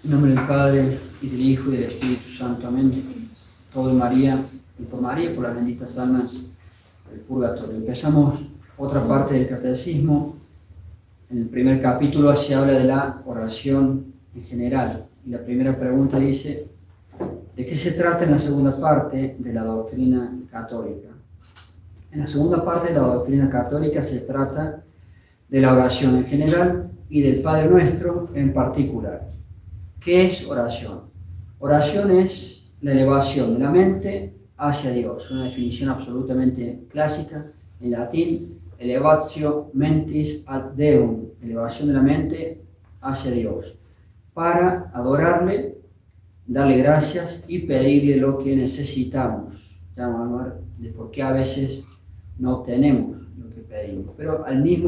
En nombre del Padre, y del Hijo, y del Espíritu Santo. Amén. Todo María, y por María, y por las benditas almas del purgatorio. Empezamos otra parte del catecismo. En el primer capítulo se habla de la oración en general. Y la primera pregunta dice, ¿de qué se trata en la segunda parte de la doctrina católica? En la segunda parte de la doctrina católica se trata de la oración en general y del Padre Nuestro en particular. ¿Qué es oración? Oración es la elevación de la mente hacia Dios, una definición absolutamente clásica en latín, elevatio mentis ad Deum, elevación de la mente hacia Dios, para adorarle, darle gracias y pedirle lo que necesitamos. Ya vamos a ver de por qué a veces no obtenemos lo que pedimos, pero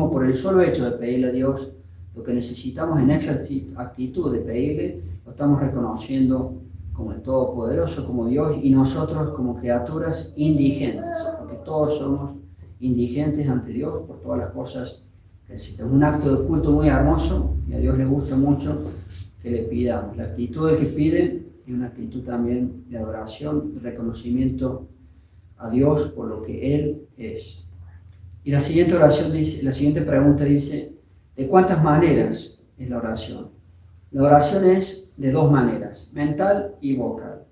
por el solo hecho de pedirle a Dios lo que necesitamos en esa actitud de pedirle, lo estamos reconociendo como el Todopoderoso, como Dios, y nosotros como criaturas indigentes, porque todos somos indigentes ante Dios por todas las cosas que necesitamos. Un acto de culto muy hermoso, y a Dios le gusta mucho que le pidamos. La actitud del que pide es una actitud también de adoración, de reconocimiento a Dios por lo que Él es. Y la siguiente pregunta dice, ¿de cuántas maneras es la oración? La oración es de dos maneras, mental y vocal.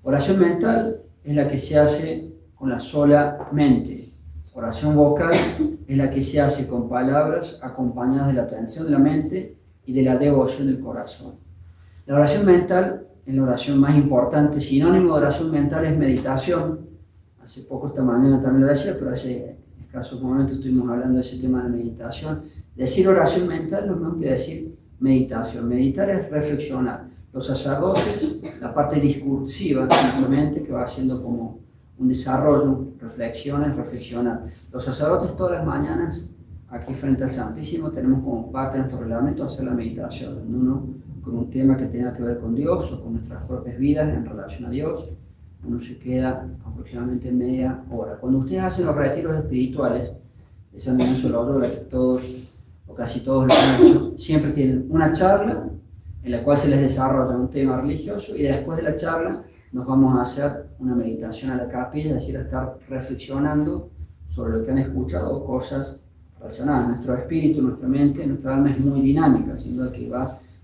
Oración mental es la que se hace con la sola mente. Oración vocal es la que se hace con palabras acompañadas de la atención de la mente y de la devoción del corazón. La oración mental es la oración más importante. Sinónimo de oración mental es meditación. Hace poco, esta mañana también lo decía, pero hace escasos momentos estuvimos hablando de ese tema de meditación. Decir oración mental no es más que decir meditación. Meditar es reflexionar. Los sacerdotes, la parte discursiva simplemente que va haciendo como un desarrollo, reflexionar. Los sacerdotes todas las mañanas, aquí frente al Santísimo, tenemos como parte de nuestro reglamento hacer la meditación. Uno con un tema que tenga que ver con Dios o con nuestras propias vidas en relación a Dios. Uno se queda aproximadamente media hora. Cuando ustedes hacen los retiros espirituales de San Ignacio de Loyola, que todos o casi todos lo han hecho, siempre tienen una charla en la cual se les desarrolla un tema religioso y después de la charla nos vamos a hacer una meditación a la capilla, es decir, a estar reflexionando sobre lo que han escuchado o cosas relacionadas. Nuestro espíritu, nuestra mente, nuestra alma es muy dinámica, sin duda que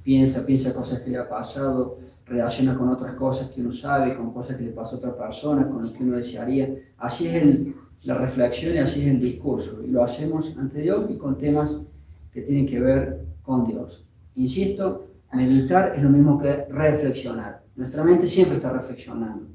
piensa cosas que le ha pasado, relaciona con otras cosas que uno sabe, con cosas que le pasó a otra persona, con lo que uno desearía. Así es la reflexión y así es el discurso. Y lo hacemos ante Dios y con temas que tienen que ver con Dios. Insisto, meditar es lo mismo que reflexionar. Nuestra mente siempre está reflexionando.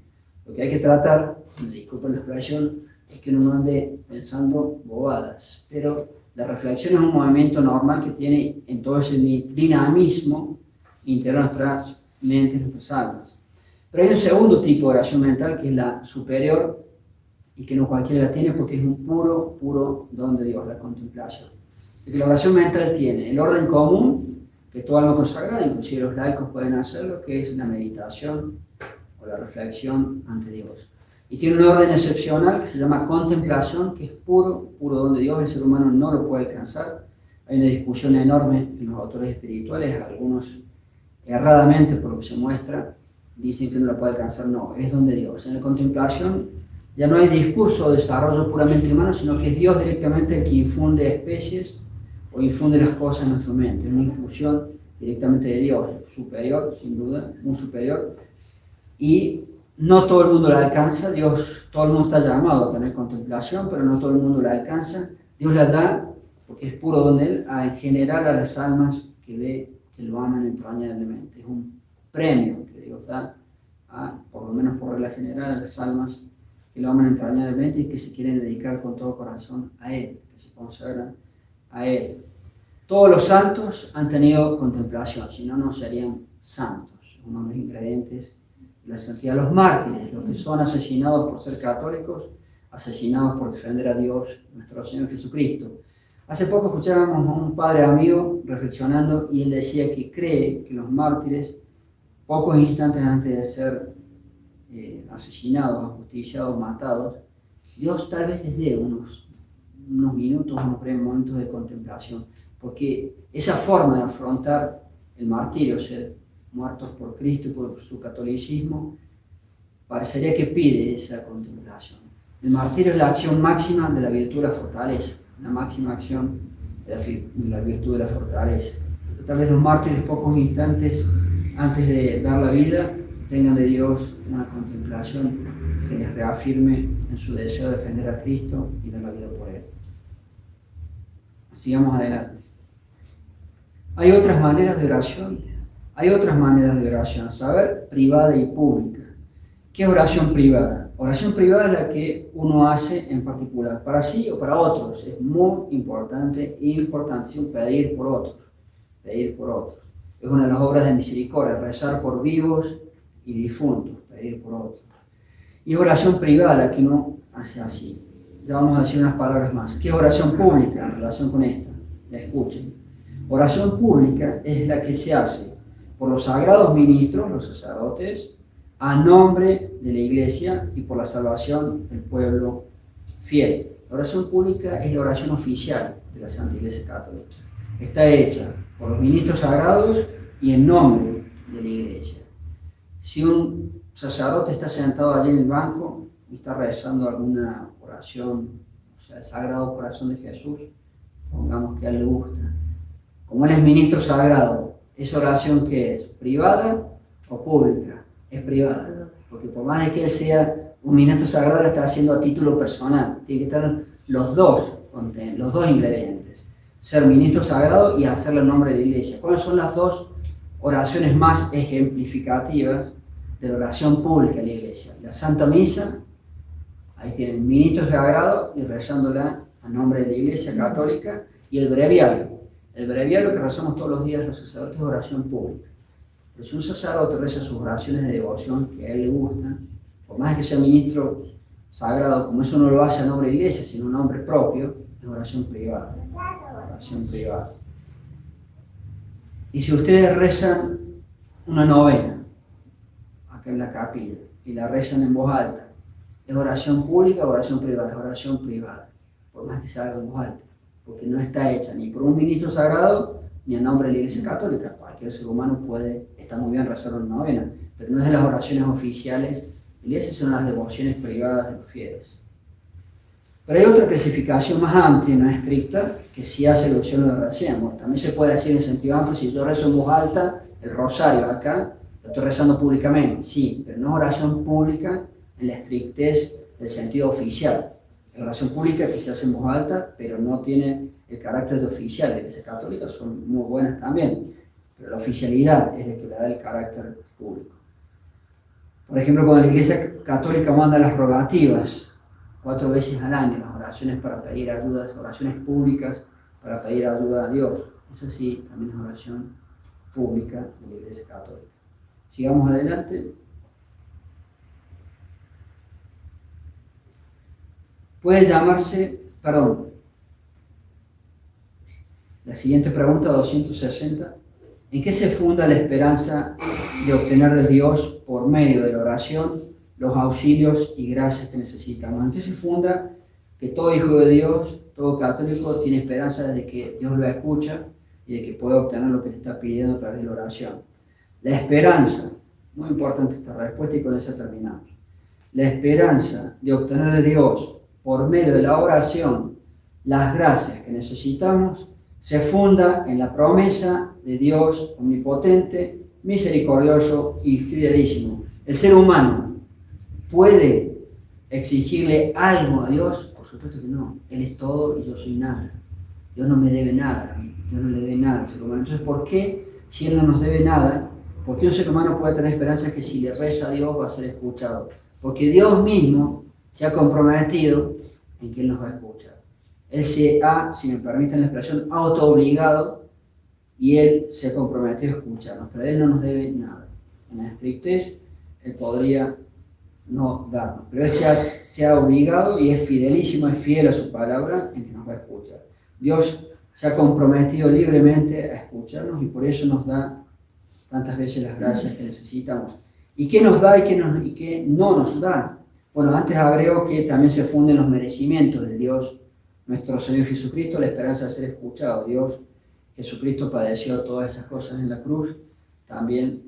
Lo que hay que tratar, disculpen la expresión, es que no ande pensando bobadas. Pero la reflexión es un movimiento normal que tiene en todo ese dinamismo interior a nuestras mentes, nuestras almas. Pero hay un segundo tipo de oración mental que es la superior y que no cualquiera la tiene porque es un puro don de Dios, la contemplación. Porque la oración mental tiene el orden común que todo alma consagrada, inclusive los laicos pueden hacerlo, que es la meditación o la reflexión ante Dios. Y tiene un orden excepcional que se llama contemplación, que es puro don de Dios, el ser humano no lo puede alcanzar. Hay una discusión enorme en los autores espirituales, algunos erradamente por lo que se muestra, dicen que no lo puede alcanzar, no, es don de Dios. En la contemplación ya no hay discurso o desarrollo puramente humano, sino que es Dios directamente el que infunde especies o infunde las cosas en nuestra mente, es una infusión directamente de Dios, superior, sin duda, muy superior, y no todo el mundo la alcanza. Todo el mundo está llamado a tener contemplación, pero no todo el mundo la alcanza. Dios la da, porque es puro don de Él, en general a las almas que lo aman entrañablemente. Es un premio que Dios da, por lo menos por regla general, a las almas que lo aman entrañablemente y que se quieren dedicar con todo corazón a Él, que se consagran a Él. Todos los santos han tenido contemplación, si no, no serían santos. Uno de los ingredientes de la santidad. Los mártires, los que son asesinados por ser católicos, asesinados por defender a Dios, nuestro Señor Jesucristo. Hace poco escuchábamos a un padre amigo reflexionando y él decía que cree que los mártires, pocos instantes antes de ser asesinados, ajusticiados, matados, Dios tal vez les dé unos minutos, unos breves momentos de contemplación, porque esa forma de afrontar el martirio, ser muertos por Cristo y por su catolicismo, parecería que pide esa contemplación. El martirio es la acción máxima de la virtud de la fortaleza, la máxima acción de la virtud de la fortaleza. Tal vez los mártires, pocos instantes antes de dar la vida, tengan de Dios una contemplación que les reafirme en su deseo de defender a Cristo y dar la vida por Él. Sigamos adelante. Hay otras maneras de oración. Hay otras maneras de oración, saber, privada y pública. ¿Qué es oración privada? Oración privada es la que uno hace en particular, para sí o para otros. Es muy importante, importantísimo pedir por otros. Pedir por otros. Es una de las obras de misericordia, rezar por vivos y difuntos, pedir por otros. Y es oración privada la que uno hace así. Ya vamos a decir unas palabras más. ¿Qué es oración pública en relación con esta? La escuchen. Oración pública es la que se hace por los sagrados ministros, los sacerdotes, a nombre de la Iglesia y por la salvación del pueblo fiel. La oración pública es la oración oficial de la Santa Iglesia Católica. Está hecha por los ministros sagrados y en nombre de la Iglesia. Si un sacerdote está sentado allí en el banco y está rezando alguna oración, o sea, el Sagrado Corazón de Jesús, pongamos que a él le gusta. Como él es ministro sagrado, ¿esa oración qué es? ¿Privada o pública? Es privada, porque por más de que él sea un ministro sagrado, lo está haciendo a título personal. Tiene que estar los dos ingredientes. Ser ministro sagrado y hacerlo en nombre de la Iglesia. ¿Cuáles son las dos oraciones más ejemplificativas de la oración pública de la Iglesia? La Santa Misa, ahí tienen ministro sagrado y rezándola a nombre de la Iglesia Católica, y el breviario. El breviario que rezamos todos los días los sacerdotes es oración pública. Pero si un sacerdote reza sus oraciones de devoción que a él le gustan, por más que sea ministro sagrado, como eso no lo hace a nombre de la Iglesia, sino a nombre propio, es oración privada. Oración privada. Y si ustedes rezan una novena, acá en la capilla, y la rezan en voz alta, ¿es oración pública o oración privada? Es oración privada, por más que se haga en voz alta, porque no está hecha ni por un ministro sagrado, ni en nombre de la Iglesia Católica. Cualquier ser humano puede, está muy bien rezar una novena, pero no es de las oraciones oficiales de la Iglesia, son las devociones privadas de los fieles. Pero hay otra clasificación más amplia y no estricta que sí hace alusión a lo que decíamos. También se puede decir en sentido amplio, si yo rezo en voz alta, el rosario acá, lo estoy rezando públicamente, sí, pero no es oración pública en la estrictez del sentido oficial. Es oración pública que se hace en voz alta, pero no tiene el carácter de oficial. De la Iglesia Católica son muy buenas también, pero la oficialidad es la que le da el carácter público. Por ejemplo, cuando la Iglesia Católica manda las rogativas 4 veces al año, las oraciones para pedir ayuda, las oraciones públicas para pedir ayuda a Dios, esa sí también es oración pública de la Iglesia Católica. Sigamos adelante. Puede llamarse, la siguiente pregunta, 260. ¿En qué se funda la esperanza de obtener de Dios, por medio de la oración, los auxilios y gracias que necesitamos? ¿En qué se funda que todo hijo de Dios, todo católico, tiene esperanza de que Dios lo escucha y de que puede obtener lo que le está pidiendo a través de la oración? La esperanza, muy importante esta respuesta y con eso terminamos. La esperanza de obtener de Dios, por medio de la oración, las gracias que necesitamos, se funda en la promesa de Dios omnipotente, misericordioso y fidelísimo. El ser humano puede exigirle algo a Dios. Por supuesto que no. Él es todo y yo soy nada. Dios no me debe nada. Dios no le debe nada al ser humano. Entonces, ¿por qué, si Él no nos debe nada, por qué un ser humano puede tener esperanza que si le reza a Dios va a ser escuchado? Porque Dios mismo se ha comprometido en que Él nos va a escuchar. Él se ha, si me permiten la expresión, autoobligado, y Él se ha comprometido a escucharnos, pero Él no nos debe nada. En la estrictez, Él podría no darnos, pero Él se ha obligado y es fidelísimo, es fiel a su palabra en que nos va a escuchar. Dios se ha comprometido libremente a escucharnos y por eso nos da tantas veces las gracias que necesitamos. ¿Y qué nos da y qué no nos da? Bueno, antes agrego que también se funden los merecimientos de Dios, nuestro Señor Jesucristo, la esperanza de ser escuchado. Dios, Jesucristo padeció todas esas cosas en la cruz, también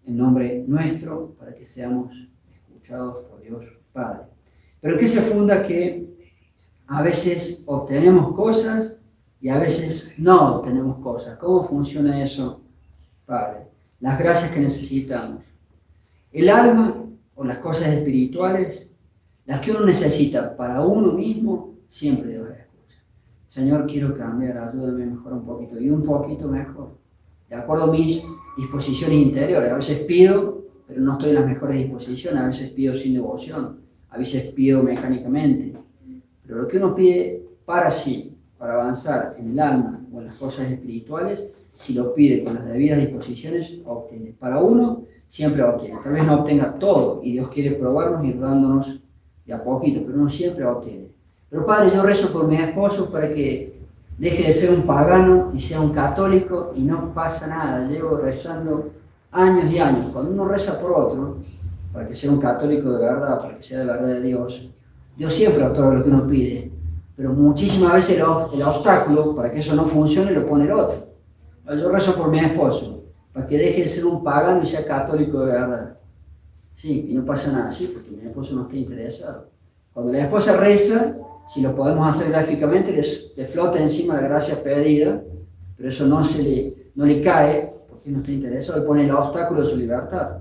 en nombre nuestro para que seamos escuchados por Dios Padre. Pero ¿qué se funda? Que a veces obtenemos cosas y a veces no obtenemos cosas. ¿Cómo funciona eso, Padre? Las gracias que necesitamos. El alma o las cosas espirituales, las que uno necesita para uno mismo, siempre Dios las escucha. Señor, quiero cambiar, ayúdame a mejorar un poquito y un poquito mejor. De acuerdo a mis disposiciones interiores. A veces pido, pero no estoy en las mejores disposiciones. A veces pido sin devoción. A veces pido mecánicamente. Pero lo que uno pide para sí, para avanzar en el alma o en las cosas espirituales, si lo pide con las debidas disposiciones, obtiene. Para uno, siempre obtiene. Tal vez no obtenga todo y Dios quiere probarnos y ir dándonos de a poquito, pero uno siempre obtiene. Pero Padre, yo rezo por mi esposo para que deje de ser un pagano y sea un católico y no pasa nada. Llevo rezando años y años. Cuando uno reza por otro, para que sea un católico de verdad, para que sea de verdad de Dios, Dios siempre otorga lo que uno pide. Pero muchísimas veces el obstáculo para que eso no funcione lo pone el otro. Yo rezo por mi esposo, para que deje de ser un pagano y sea católico de verdad. Sí, y no pasa nada, sí, porque mi esposo no está interesado. Cuando la esposa reza, si lo podemos hacer gráficamente, le flota encima la gracia pedida, pero eso no le cae, porque no está interesado, le pone el obstáculo de su libertad.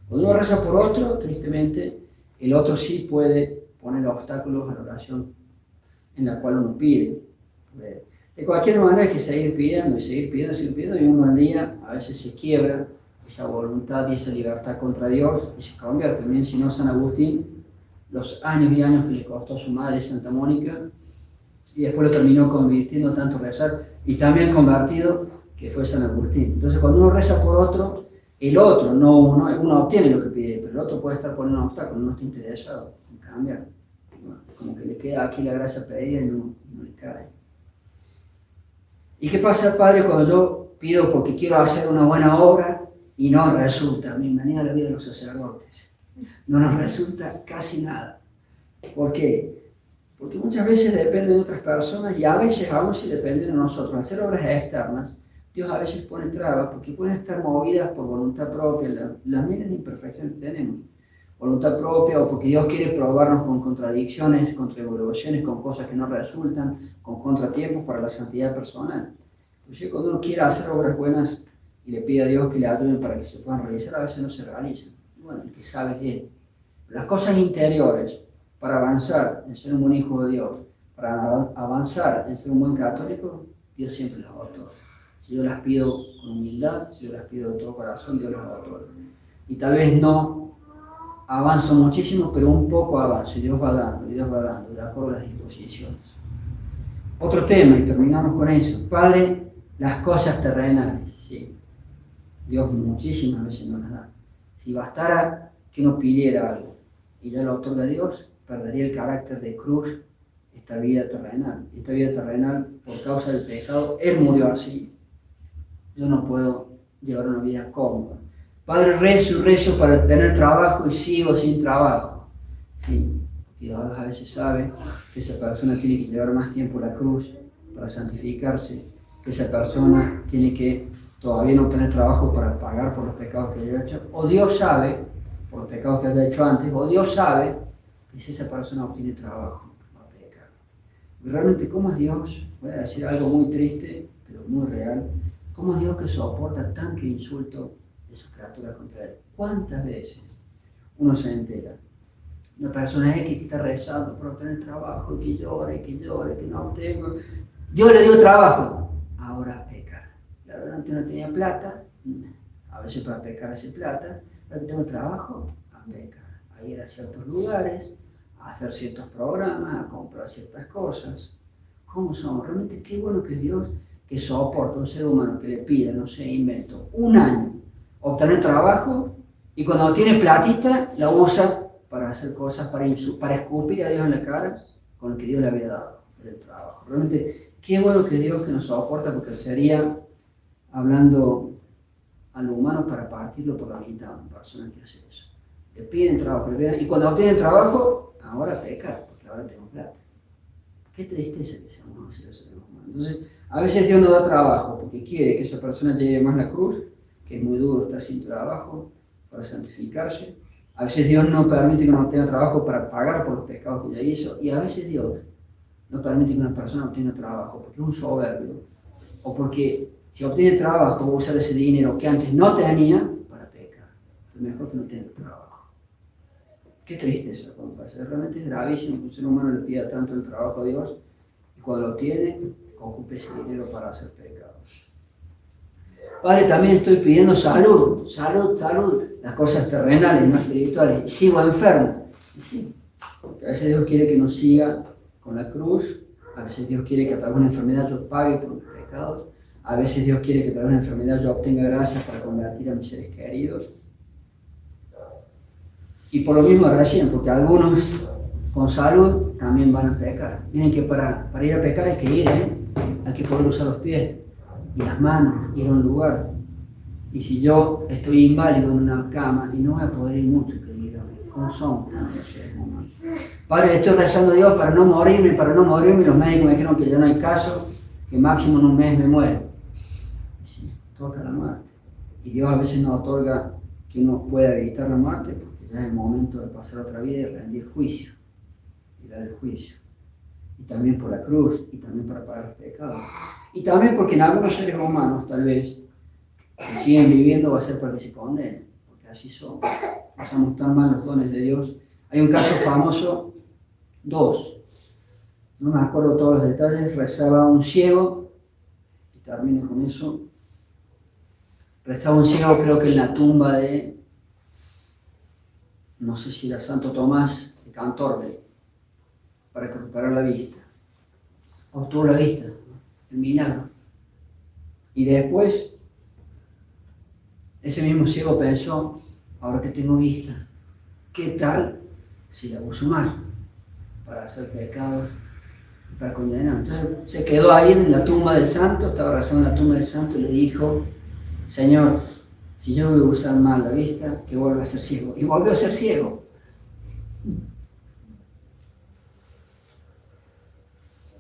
Cuando uno reza por otro, tristemente, el otro sí puede poner obstáculos a la oración en la cual uno pide. De cualquier manera hay que seguir pidiendo y seguir pidiendo, seguir pidiendo, y uno al día a veces se quiebra esa voluntad y esa libertad contra Dios y se convierte. También, si no, San Agustín, los años y años que le costó a su madre Santa Mónica, y después lo terminó convirtiendo tanto rezar, y también convertido, que fue San Agustín. Entonces, cuando uno reza por otro, el otro, uno obtiene lo que pide, pero el otro puede estar poniendo un obstáculo, no está interesado en cambiar. Bueno, como que le queda aquí la gracia pedida y no le cae. ¿Y qué pasa, Padre, cuando yo pido porque quiero hacer una buena obra y no resulta? Bienvenida a la vida de los sacerdotes. No nos resulta casi nada. ¿Por qué? Porque muchas veces depende de otras personas y a veces aún si depende de nosotros. Al ser obras externas, Dios a veces pone trabas porque pueden estar movidas por voluntad propia, las miles de imperfecciones que tenemos. Voluntad propia o porque Dios quiere probarnos con contradicciones, contraevoluciones, con cosas que no resultan, con contratiempos para la santidad personal. Pues cuando uno quiere hacer obras buenas y le pide a Dios que le ayuden para que se puedan realizar, a veces no se realizan. Bueno, el que sabe es Él. Las cosas interiores para avanzar en ser un buen hijo de Dios, para avanzar en ser un buen católico, Dios siempre las otorga. Si yo las pido con humildad, si yo las pido de todo corazón, Dios las otorga. Y tal vez no avanzo muchísimo, pero un poco avanzo y Dios va dando, de acuerdo a las disposiciones. Otro tema, y terminamos con eso. Padre, las cosas terrenales, sí. Dios muchísimas veces nos las da. Si bastara que uno pidiera algo y ya lo otorga Dios, perdería el carácter de cruz esta vida terrenal. Esta vida terrenal, por causa del pecado, Él murió así. Yo no puedo llevar una vida cómoda. Padre, rezo para tener trabajo y sigo sin trabajo. Sí, Dios a veces sabe que esa persona tiene que llevar más tiempo la cruz para santificarse, que esa persona tiene que todavía no tener trabajo para pagar por los pecados que haya hecho, o Dios sabe, por los pecados que haya hecho antes, o Dios sabe que si esa persona obtiene trabajo, va a pecar. Y realmente, ¿cómo es Dios? Voy a decir algo muy triste, pero muy real. ¿Cómo es Dios que soporta tanto insulto de sus criaturas contra Él? ¿Cuántas veces uno se entera? Una persona X que está rezando por obtener trabajo, y que llora, que no tengo. Dios le dio trabajo, ahora peca. Antes no tenía plata, a veces para pecar hace plata, ahora que tengo trabajo, a pecar. A ir a ciertos lugares, a hacer ciertos programas, a comprar ciertas cosas. ¿Cómo somos? Realmente qué bueno que es Dios que soporta a un ser humano que le pida, no sé, invento, un año, obtener trabajo, y cuando tiene platita, la usa para hacer cosas, para escupir a Dios en la cara con lo que Dios le había dado, el trabajo. Realmente, qué bueno que Dios que nos soporta, porque sería, hablando a lo humano, para partirlo por la mitad, una persona que hace eso. Le piden trabajo, y cuando obtienen trabajo, ahora peca, porque ahora tengo plata. Qué tristeza que seamos así los seres humanos. Entonces, a veces Dios nos da trabajo porque quiere que esa persona lleve más la cruz, que es muy duro estar sin trabajo para santificarse. A veces Dios no permite que uno tenga trabajo para pagar por los pecados que ya hizo. Y a veces Dios no permite que una persona obtenga trabajo porque es un soberbio. O porque si obtiene trabajo va a usar ese dinero que antes no tenía para pecar. Entonces mejor que no tenga trabajo. Qué tristeza, compadre. Realmente es gravísimo que un ser humano le pida tanto el trabajo a Dios y cuando lo tiene, ocupe ese dinero para hacer pecados. Padre, también estoy pidiendo salud, las cosas terrenales, no espirituales. Sigo enfermo. Sí, porque a veces Dios quiere que nos siga con la cruz, a veces Dios quiere que a través de una enfermedad yo pague por mis pecados, a veces Dios quiere que a través de una enfermedad yo obtenga gracias para convertir a mis seres queridos. Y por lo mismo recién, porque algunos con salud también van a pecar. Miren que para ir a pecar hay que ir, hay que poder usar los pies y las manos, ir a un lugar. Y si yo estoy inválido en una cama y no voy a poder ir mucho, querido, ¿cómo somos? Padre, estoy rezando a Dios para no morirme, los médicos me dijeron que ya no hay caso, que máximo en un mes me muero. Y sí, toca la muerte. Y Dios a veces nos otorga que uno pueda evitar la muerte porque ya es el momento de pasar otra vida y rendir juicio, y dar el juicio. Y también por la cruz, y también para pagar los pecados. Y también porque en algunos seres humanos, tal vez, que siguen viviendo va a ser para que se condenen, porque así somos. Usamos tan mal los dones de Dios. Hay un caso famoso, dos, no me acuerdo todos los detalles, rezaba un ciego, y termino con eso, rezaba un ciego creo que en la tumba de, no sé si era Santo Tomás de Cantorbe, para recuperar la vista. Obtuvo la vista, el milagro. Y después, ese mismo ciego pensó, ahora que tengo vista, ¿qué tal si la uso mal para hacer pecados y para condenar? Entonces se quedó ahí en la tumba del santo, estaba rezando en la tumba del santo y le dijo, Señor, si yo voy a usar mal la vista, que vuelva a ser ciego. Y volvió a ser ciego.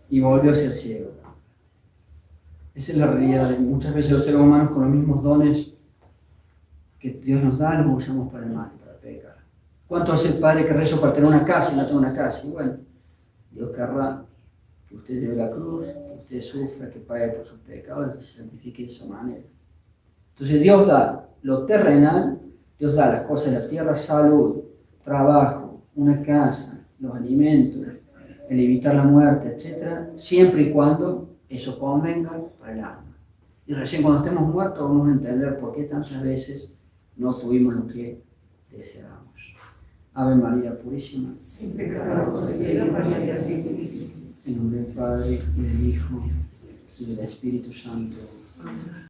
Y volvió a ser ciego. Esa es la realidad. Muchas veces los seres humanos con los mismos dones que Dios nos da, los usamos para el mal, para pecar. ¿Cuánto hace el Padre que rezo para tener una casa y no tengo una casa? Y bueno, Dios querrá que usted lleve la cruz, que usted sufra, que pague por sus pecados, que se santifique de esa manera. Entonces Dios da lo terrenal, Dios da las cosas de la tierra, salud, trabajo, una casa, los alimentos, el evitar la muerte, etc., siempre y cuando eso convenga para el alma. Y recién cuando estemos muertos vamos a entender por qué tantas veces no tuvimos lo que deseábamos. Ave María Purísima. Sin pecado concebida, María En nombre del Padre, y del Hijo, y del Espíritu Santo. Amén.